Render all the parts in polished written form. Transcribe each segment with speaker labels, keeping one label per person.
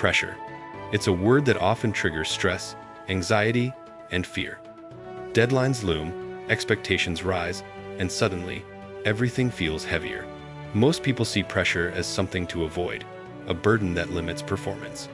Speaker 1: Pressure. It's a word that often triggers stress, anxiety, and fear. Deadlines loom, expectations rise, and suddenly, everything feels heavier. Most people see pressure as something to avoid, a burden that limits performance.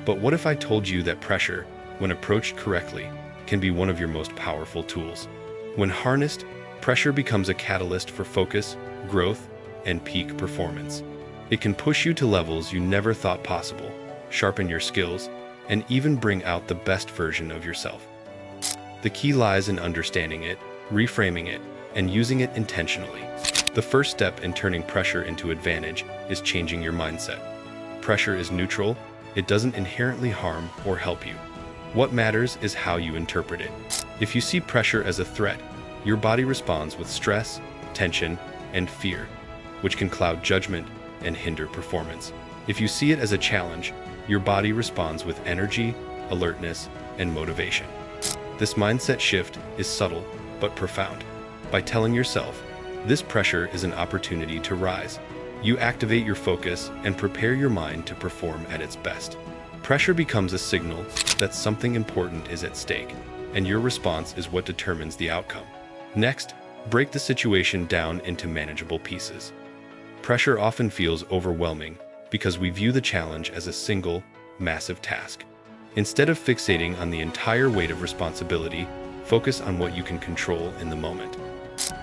Speaker 1: But what if I told you that pressure, when approached correctly, can be one of your most powerful tools? When harnessed, pressure becomes a catalyst for focus, growth, and peak performance. It can push you to levels you never thought possible, sharpen your skills, and even bring out the best version of yourself. The key lies in understanding it, reframing it, and using it intentionally. The first step in turning pressure into advantage is changing your mindset. Pressure is neutral, it doesn't inherently harm or help you. What matters is how you interpret it. If you see pressure as a threat, your body responds with stress, tension, and fear, which can cloud judgment and hinder performance. If you see it as a challenge, your body responds with energy, alertness, and motivation. This mindset shift is subtle but profound. By telling yourself, this pressure is an opportunity to rise, you activate your focus and prepare your mind to perform at its best. Pressure becomes a signal that something important is at stake, and your response is what determines the outcome. Next, break the situation down into manageable pieces. Pressure often feels overwhelming because we view the challenge as a single, massive task. Instead of fixating on the entire weight of responsibility, focus on what you can control in the moment.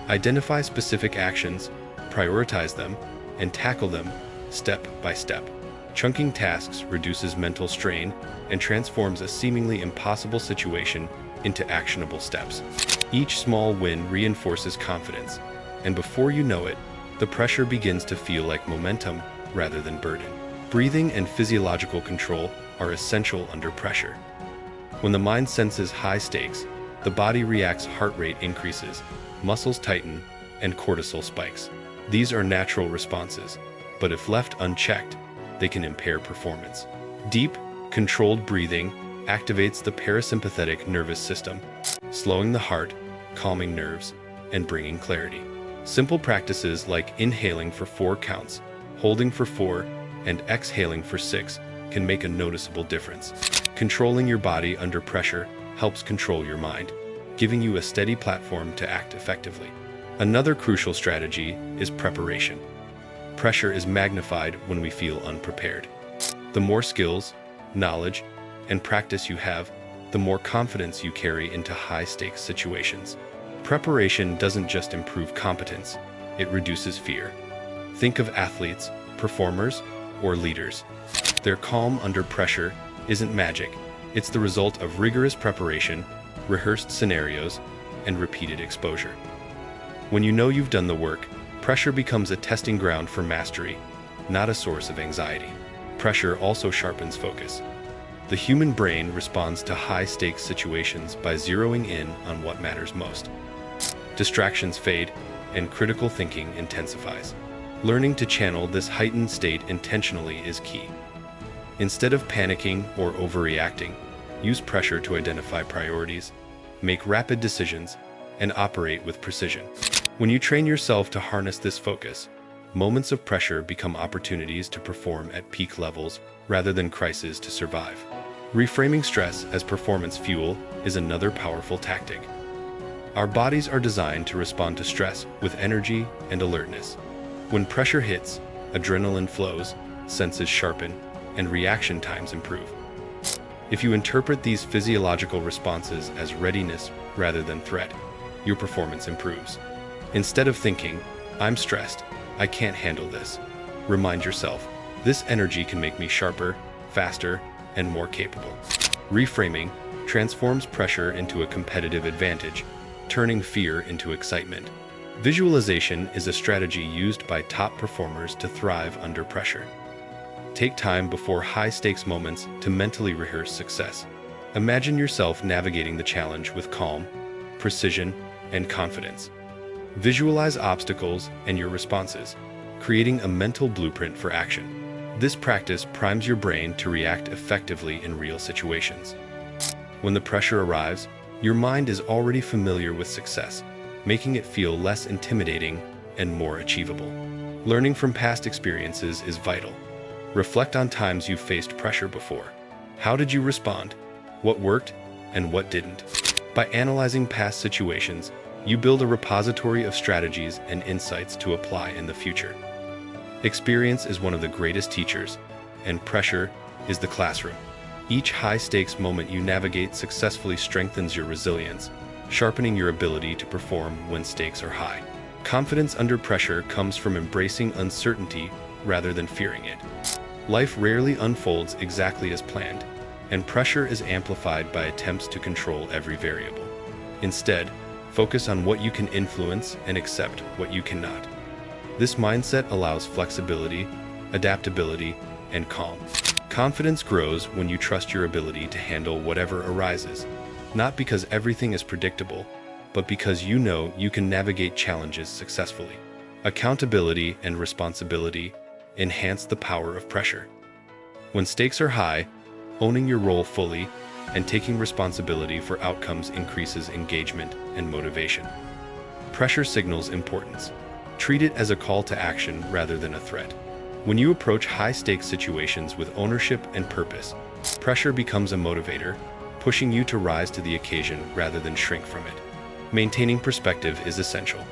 Speaker 1: Identify specific actions, prioritize them, and tackle them step by step. Chunking tasks reduces mental strain and transforms a seemingly impossible situation into actionable steps. Each small win reinforces confidence, and before you know it, the pressure begins to feel like momentum rather than burden. Breathing and physiological control are essential under pressure. When the mind senses high stakes, the body reacts, heart rate increases, muscles tighten, and cortisol spikes. These are natural responses, but if left unchecked, they can impair performance. Deep, controlled breathing activates the parasympathetic nervous system, slowing the heart, calming nerves, and bringing clarity. Simple practices like inhaling for 4 counts, holding for 4, and exhaling for 6 can make a noticeable difference. Controlling your body under pressure helps control your mind, giving you a steady platform to act effectively. Another crucial strategy is preparation. Pressure is magnified when we feel unprepared. The more skills, knowledge, and practice you have, the more confidence you carry into high-stakes situations. Preparation doesn't just improve competence, it reduces fear. Think of athletes, performers, or leaders. Their calm under pressure isn't magic, it's the result of rigorous preparation, rehearsed scenarios, and repeated exposure. When you know you've done the work, pressure becomes a testing ground for mastery, not a source of anxiety. Pressure also sharpens focus. The human brain responds to high-stakes situations by zeroing in on what matters most. Distractions fade, and critical thinking intensifies. Learning to channel this heightened state intentionally is key. Instead of panicking or overreacting, use pressure to identify priorities, make rapid decisions, and operate with precision. When you train yourself to harness this focus, moments of pressure become opportunities to perform at peak levels rather than crises to survive. Reframing stress as performance fuel is another powerful tactic. Our bodies are designed to respond to stress with energy and alertness. When pressure hits, adrenaline flows, senses sharpen, and reaction times improve. If you interpret these physiological responses as readiness rather than threat, your performance improves. Instead of thinking, "I'm stressed, I can't handle this," remind yourself, "This energy can make me sharper, faster, and more capable." Reframing transforms pressure into a competitive advantage, turning fear into excitement. Visualization is a strategy used by top performers to thrive under pressure. Take time before high-stakes moments to mentally rehearse success. Imagine yourself navigating the challenge with calm, precision, and confidence. Visualize obstacles and your responses, creating a mental blueprint for action. This practice primes your brain to react effectively in real situations. When the pressure arrives, your mind is already familiar with success, making it feel less intimidating and more achievable. Learning from past experiences is vital. Reflect on times you've faced pressure before. How did you respond? What worked and what didn't? By analyzing past situations, you build a repository of strategies and insights to apply in the future. Experience is one of the greatest teachers, and pressure is the classroom. Each high-stakes moment you navigate successfully strengthens your resilience, sharpening your ability to perform when stakes are high. Confidence under pressure comes from embracing uncertainty rather than fearing it. Life rarely unfolds exactly as planned, and pressure is amplified by attempts to control every variable. Instead, focus on what you can influence and accept what you cannot. This mindset allows flexibility, adaptability, and calm. Confidence grows when you trust your ability to handle whatever arises, not because everything is predictable, but because you know you can navigate challenges successfully. Accountability and responsibility enhance the power of pressure. When stakes are high, owning your role fully and taking responsibility for outcomes increases engagement and motivation. Pressure signals importance. Treat it as a call to action rather than a threat. When you approach high-stakes situations with ownership and purpose, pressure becomes a motivator, pushing you to rise to the occasion rather than shrink from it. Maintaining perspective is essential.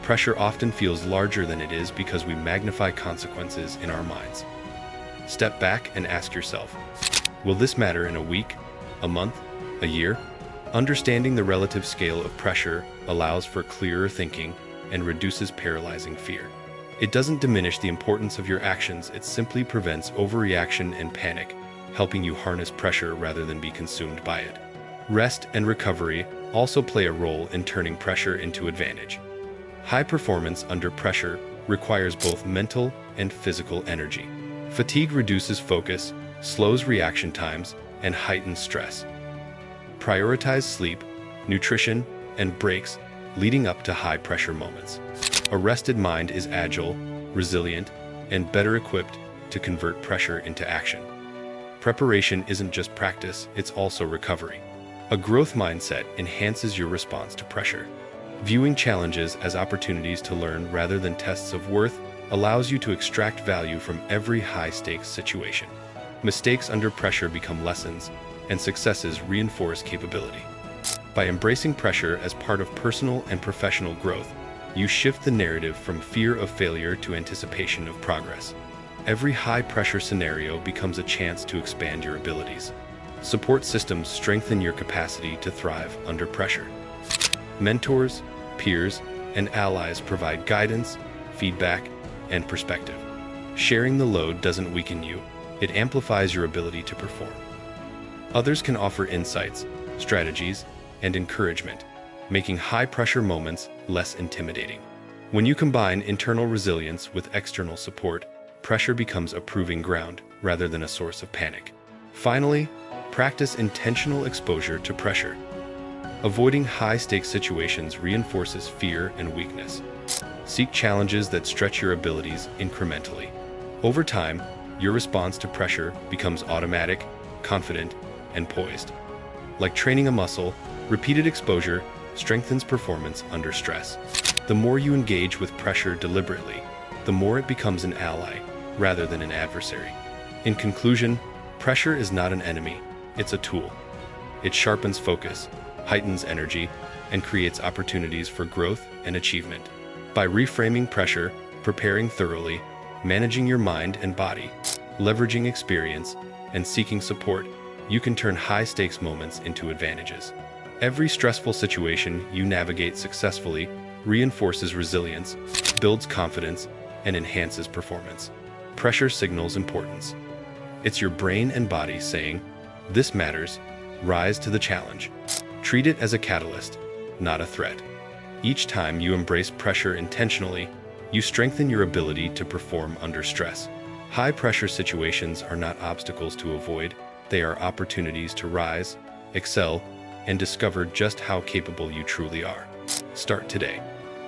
Speaker 1: Pressure often feels larger than it is because we magnify consequences in our minds. Step back and ask yourself, will this matter in a week, a month, a year? Understanding the relative scale of pressure allows for clearer thinking and reduces paralyzing fear. It doesn't diminish the importance of your actions, it simply prevents overreaction and panic, helping you harness pressure rather than be consumed by it. Rest and recovery also play a role in turning pressure into advantage. High performance under pressure requires both mental and physical energy. Fatigue reduces focus, slows reaction times, and heightens stress. Prioritize sleep, nutrition, and breaks leading up to high-pressure moments. A rested mind is agile, resilient, and better equipped to convert pressure into action. Preparation isn't just practice, it's also recovery. A growth mindset enhances your response to pressure. Viewing challenges as opportunities to learn rather than tests of worth allows you to extract value from every high-stakes situation. Mistakes under pressure become lessons, and successes reinforce capability. By embracing pressure as part of personal and professional growth, you shift the narrative from fear of failure to anticipation of progress. Every high-pressure scenario becomes a chance to expand your abilities. Support systems strengthen your capacity to thrive under pressure. Mentors, peers, and allies provide guidance, feedback, and perspective. Sharing the load doesn't weaken you, it amplifies your ability to perform. Others can offer insights, strategies, and encouragement, making high-pressure moments less intimidating. When you combine internal resilience with external support, pressure becomes a proving ground rather than a source of panic. Finally, practice intentional exposure to pressure. Avoiding high-stakes situations reinforces fear and weakness. Seek challenges that stretch your abilities incrementally. Over time, your response to pressure becomes automatic, confident, and poised. Like training a muscle, repeated exposure strengthens performance under stress. The more you engage with pressure deliberately, the more it becomes an ally rather than an adversary. In conclusion, pressure is not an enemy, it's a tool. It sharpens focus, heightens energy, and creates opportunities for growth and achievement. By reframing pressure, preparing thoroughly, managing your mind and body, leveraging experience, and seeking support, you can turn high-stakes moments into advantages. Every stressful situation you navigate successfully reinforces resilience, builds confidence, and enhances performance. Pressure signals importance. It's your brain and body saying, "This matters, rise to the challenge." Treat it as a catalyst, not a threat. Each time you embrace pressure intentionally, you strengthen your ability to perform under stress. High-pressure situations are not obstacles to avoid, they are opportunities to rise, excel, and discover just how capable you truly are. Start today.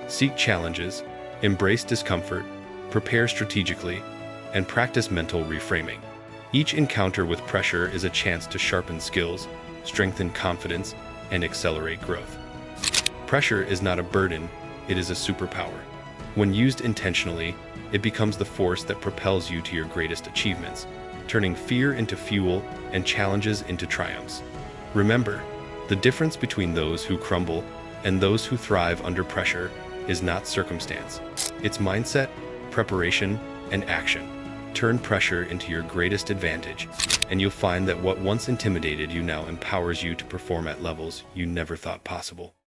Speaker 1: Seek challenges, embrace discomfort, prepare strategically, and practice mental reframing. Each encounter with pressure is a chance to sharpen skills, strengthen confidence, and accelerate growth. Pressure is not a burden, it is a superpower. When used intentionally, it becomes the force that propels you to your greatest achievements, turning fear into fuel and challenges into triumphs. Remember, the difference between those who crumble and those who thrive under pressure is not circumstance. It's mindset, preparation, and action. Turn pressure into your greatest advantage, and you'll find that what once intimidated you now empowers you to perform at levels you never thought possible.